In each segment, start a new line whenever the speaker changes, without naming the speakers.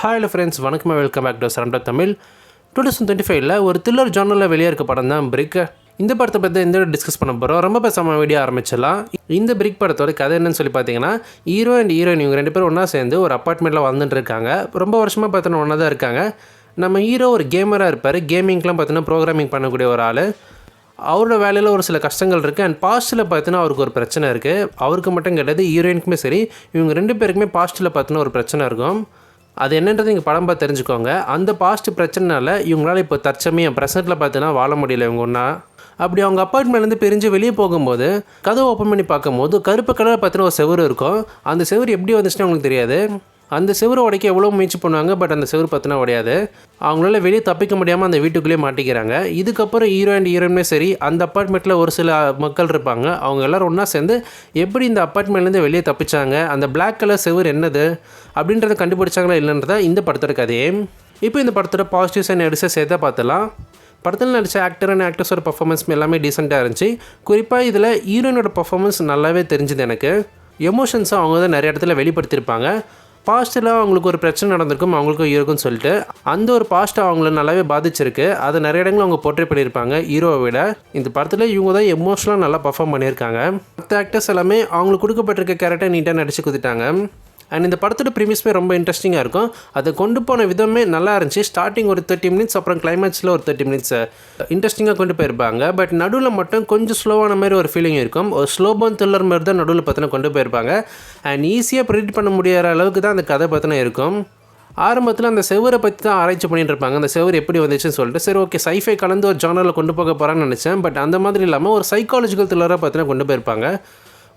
Hello friends, வணக்கம், welcome back to Saranda Tamil. 2025 ஒரு thriller ஜானரில் வெளியே இருக்க படம் தான் பிரிக். இந்த படத்தை பற்றி இந்த டிஸ்கஸ் பண்ண போகிறோம். ரொம்ப பேசாமல் வீடியோ ஆரம்பிச்சிடலாம். இந்த பிரிக் படத்தோட கதை என்னன்னு சொல்லி பார்த்தீங்கன்னா, ஹீரோ அண்ட் ஹீரோயின் இவங்க 2 பேரும் ஒன்றா சேர்ந்து ஒரு அப்பார்ட்மெண்ட்டில் வாழ்ந்துட்டு இருக்காங்க. ரொம்ப வருஷமாக பார்த்தோன்னா ஒன்றா தான் இருக்காங்க. நம்ம ஹீரோ ஒரு கேமராக இருப்பார். கேமிங்க்கெலாம் பார்த்தீங்கன்னா ப்ரோக்ராமிங் பண்ணக்கூடிய ஒரு ஆள். அவரோட வேலையில் ஒரு சில கஷ்டங்கள் இருக்குது. அண்ட் பாஸ்ட்டில் பார்த்தீங்கன்னா அவருக்கு ஒரு பிரச்சனை இருக்குது. அவருக்கு மட்டும் கிடையாது, ஹீரோயினுக்குமே சரி, இவங்க 2 பேருக்குமே பாஸ்ட்டில் பார்த்தீங்கன்னா ஒரு பிரச்சனை இருக்கும். அது என்னன்றது இங்கே படம் பார்த்து தெரிஞ்சுக்கோங்க. அந்த பாஸ்ட் பிரச்சனைனால இவங்களால இப்போ தற்சமயம் ப்ரெசென்ட்டில் பார்த்தீங்கன்னா வாழ முடியல இவங்க ஒன்றா. அப்படி அவங்க அப்பார்ட்மெண்ட்லேருந்து பிரிஞ்சு வெளியே போகும்போது கதவை ஓப்பன் பண்ணி பார்க்கும்போது கருப்பு கலர் பார்த்தீங்கன்னா ஒரு செவுரு இருக்கும். அந்த செவுரு எப்படி வந்துச்சுன்னு அவங்களுக்கு தெரியாது. அந்த செவரு உடைக்க எவ்வளோ முயற்சி பண்ணுவாங்க, பட் அந்த செவரு பார்த்தினா உடையாது. அவங்களால வெளியே தப்பிக்க முடியாமல் அந்த வீட்டுக்குள்ளேயே மாட்டிக்கிறாங்க. இதுக்கப்புறம் ஹீரோ அண்ட் ஹீரோயினுமே சரி, அந்த அப்பார்ட்மெண்ட்டில் ஒரு சில மக்கள் இருப்பாங்க. அவங்க எல்லோரும் ஒன்றா சேர்ந்து எப்படி இந்த அப்பார்ட்மெண்ட்லேருந்து வெளியே தப்பிச்சாங்க, அந்த பிளாக் கலர் செவரு என்னது அப்படின்றத கண்டுபிடிச்சாங்களா இல்லைன்றதா இந்த படத்தோட கதையே. இப்போ இந்த படத்தோட பாசிட்டிவ்ஸ் அண்ட் நெகட்டிவ்ஸ் சேர்த்தா பார்த்தலாம். படத்தில் நடித்த ஆக்டர் அண்ட் ஆக்டர்ஸோட பர்ஃபார்மன்ஸ் எல்லாமே டீசெண்டாக இருந்துச்சு. குறிப்பாக இதில் ஹீரோயினோட பர்ஃபார்மன்ஸ் நல்லாவே தெரிஞ்சுது எனக்கு. எமோஷன்ஸும் அவங்க தான் நிறைய இடத்துல வெளிப்படுத்தியிருப்பாங்க. பாஸ்ட்டில் அவங்களுக்கு ஒரு பிரச்சனை நடந்திருக்கும் அவங்களுக்கும் ஹீரோக்கும் சொல்லிட்டு, அந்த ஒரு பாஸ்ட்டை அவங்கள நல்லாவே பாதிச்சிருக்கு. அதை நிறைய இடங்கள் அவங்க போர்ட்ரேட் பண்ணியிருப்பாங்க ஹீரோவை விட. இந்த படத்தில் இவங்க தான் எமோஷனலாக நல்லா பர்ஃபார்ம் பண்ணியிருக்காங்க. மற்ற ஆக்டர்ஸ் எல்லாமே அவங்களுக்கு கொடுக்கப்பட்டிருக்க கேரக்டர் நீட்டாக நடிச்சு கொடுத்துட்டாங்க. அண்ட் இந்த படத்தோட ப்ரீமியஸுமே ரொம்ப இன்ட்ரெஸ்டிங்காக இருக்கும். அதை கொண்டு போன விதமே நல்லா இருந்துச்சு. ஸ்டார்டிங் ஒரு 30 மினிட்ஸ், அப்புறம் கிளைமேக்ஸில் ஒரு 30 மினிட்ஸ் இன்ட்ரெஸ்டிங்காக கொண்டு போயிருப்பாங்க. பட் நடுவில் மட்டும் கொஞ்சம் ஸ்லோவான மாதிரி ஒரு ஃபீலிங் இருக்கும். ஒரு ஸ்லோ பர்ன் த்ரில்லர் மாதிரி தான் நடுவில் பார்த்தீங்கன்னா கொண்டு போயிருப்பாங்க. அண்ட் ஈஸியாக ப்ரெடிக்ட் பண்ண முடியாத அளவுக்கு தான் அந்த கதை பார்த்தீங்கன்னா இருக்கும். ஆரம்பத்தில் அந்த செவரை பற்றி தான் ஆராய்ச்சி பண்ணிட்டு இருப்பாங்க. அந்த செவர் எப்படி வந்துச்சுன்னு சொல்லிட்டு, சரி ஓகே சைஃபை கலந்து ஒரு ஜானரில் கொண்டு போக போகிறான்னு நினச்சேன். பட் அந்த மாதிரி இல்லாமல் ஒரு சைக்காலஜிக்கல் த்ரில்லராக பார்த்தீங்கன்னா கொண்டு போயிருப்பாங்க.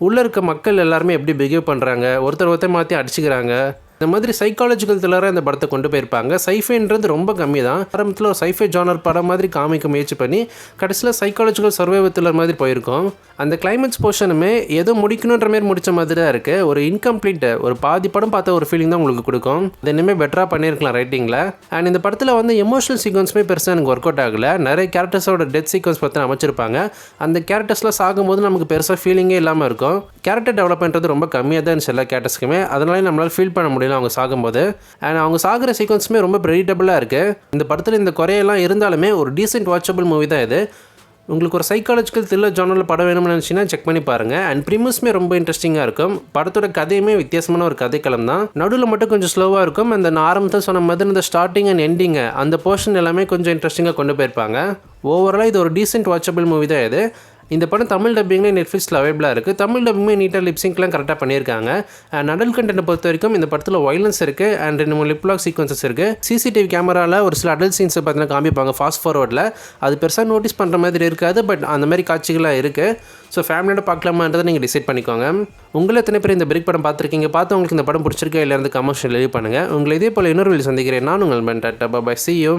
உள்ளே இருக்க மக்கள் எல்லாருமே எப்படி பிஹேவ் பண்ணுறாங்க, ஒருத்தர் மாற்றி அடிச்சுக்கிறாங்க, இந்த மாதிரி சைக்காலஜிக்கல் த்ரில்லராக இந்த படத்தை கொண்டு போயிருப்பாங்க. சைஃபைன்றது ரொம்ப கம்மி தான். ஆரம்பத்தில் ஒரு சைஃபை ஜானர் படம் மாதிரி காமிக்க முயற்சி பண்ணி கடைசியில் சைக்காலஜிக்கல் சர்வைவல் த்ரில்லர் மாதிரி போயிருக்கும். அந்த கிளைமேக்ஸ் போர்ஷனுமே ஏதோ முடிக்கணுன்ற மாதிரி முடித்த மாதிரி தான் இருக்குது. ஒரு இன்கம்ப்ளீட், ஒரு பாதி படம் பார்த்த ஒரு ஃபீலிங் தான் உங்களுக்கு கொடுக்கும். அது இன்னுமே பெட்டராக பண்ணியிருக்கலாம் ரைட்டிங்கில். அண்ட் இந்த படத்தில் வந்து எமோஷனல் சீக்வன்ஸுமே பெருசாக எனக்கு ஒர்க் அவுட் ஆகலை. நிறைய கேரக்டர்ஸோட டெத் சீக்வன்ஸ் பார்த்து அமைச்சிருப்பாங்க. அந்த கேரக்டர்ஸ்லாம் சாகும்போது நமக்கு பெருசாக ஃபீலிங்கே இல்லாமல் இருக்கும். கேரக்டர் டெவலப்மெண்ட்றது ரொம்ப கம்மியாக தான் இருந்துச்சு எல்லா கேரக்டர்ஸ்க்குமே. அதனால நம்மளால் ஃபீல் பண்ண முடியல அவங்க சாகும்போது. அண்ட் அவங்க சாகிற சீக்வன்ஸுமே ரொம்ப ப்ரெடிக்டபுளாக இருக்குது. இந்த படத்தில் இந்த குறையெல்லாம் இருந்தாலுமே ஒரு டீசென்ட் வாட்சபிள் மூவி தான் இது. உங்களுக்கு ஒரு சைக்காலஜிக்கல் த்ரில்லர் ஜானரில் படம் வேணும்னு நினச்சிங்கன்னா செக் பண்ணி பாருங்கள். அண்ட் ப்ரீமியஸுமே ரொம்ப இன்ட்ரெஸ்டிங்காக இருக்கும். படத்தோட கதையுமே வித்தியாசமான ஒரு கதைக்களம் தான். நடுவில் மட்டும் கொஞ்சம் ஸ்லோவாக இருக்கும். அந்த நான் ஆரம்பத்தில் சொன்ன மாதிரி இந்த ஸ்டார்டிங் அண்ட் எண்டிங்கு அந்த போர்ஷன் எல்லாமே கொஞ்சம் இன்ட்ரெஸ்டிங்காக கொண்டு போயிருப்பாங்க. ஓவராலாக இது ஒரு டீசென்ட் வாட்சபிள் மூவி தான் இது. இந்த படம் தமிழ் டப்பிங்லேயே நெட்ஃப்ளிக்ஸில் அவைலபிளாக இருக்குது. தமிழ் டப்பிங்குமே நீட்டாக லிப்சிங்க்லாம் கரெக்டாக பண்ணியிருக்காங்க. அண்ட் அடல்ட் கண்டென்ட்டை பொறுத்த வரைக்கும் இந்த படத்தில் வயலன்ஸ் இருக்குது. அண்ட் 2-3 லிப்லாக் சீக்வன்சஸ் இருக்குது. சிசிடிவி கேமராவில் ஒரு சில அடல்ட் சீன்ஸை பார்த்தீங்கன்னா காமிப்பாங்க ஃபாஸ்ட் ஃபார்வர்டில். அது பெருசாக நோட்டீஸ் பண்ணுற மாதிரி இருக்காது, பட் அந்த மாதிரி காட்சிகளாக இருக்குது. ஸோ ஃபேமிலியோட பார்க்கலாமான்றதை நீங்கள் டிசைட் பண்ணிக்கோங்க. உங்களை எத்தனை பேர் இந்த பிரிக் படம் பார்த்துருக்கீங்க? பார்த்து உங்களுக்கு இந்த படம் பிடிச்சிருக்கா இல்லைருந்து கமெண்ட்ஸில் லீவ் பண்ணுங்கள். உங்களை இதே போல் இன்னொரு வீடியோ சந்திக்கிறேன். நான் உங்கள் மென்டாட்டா. பை. See you.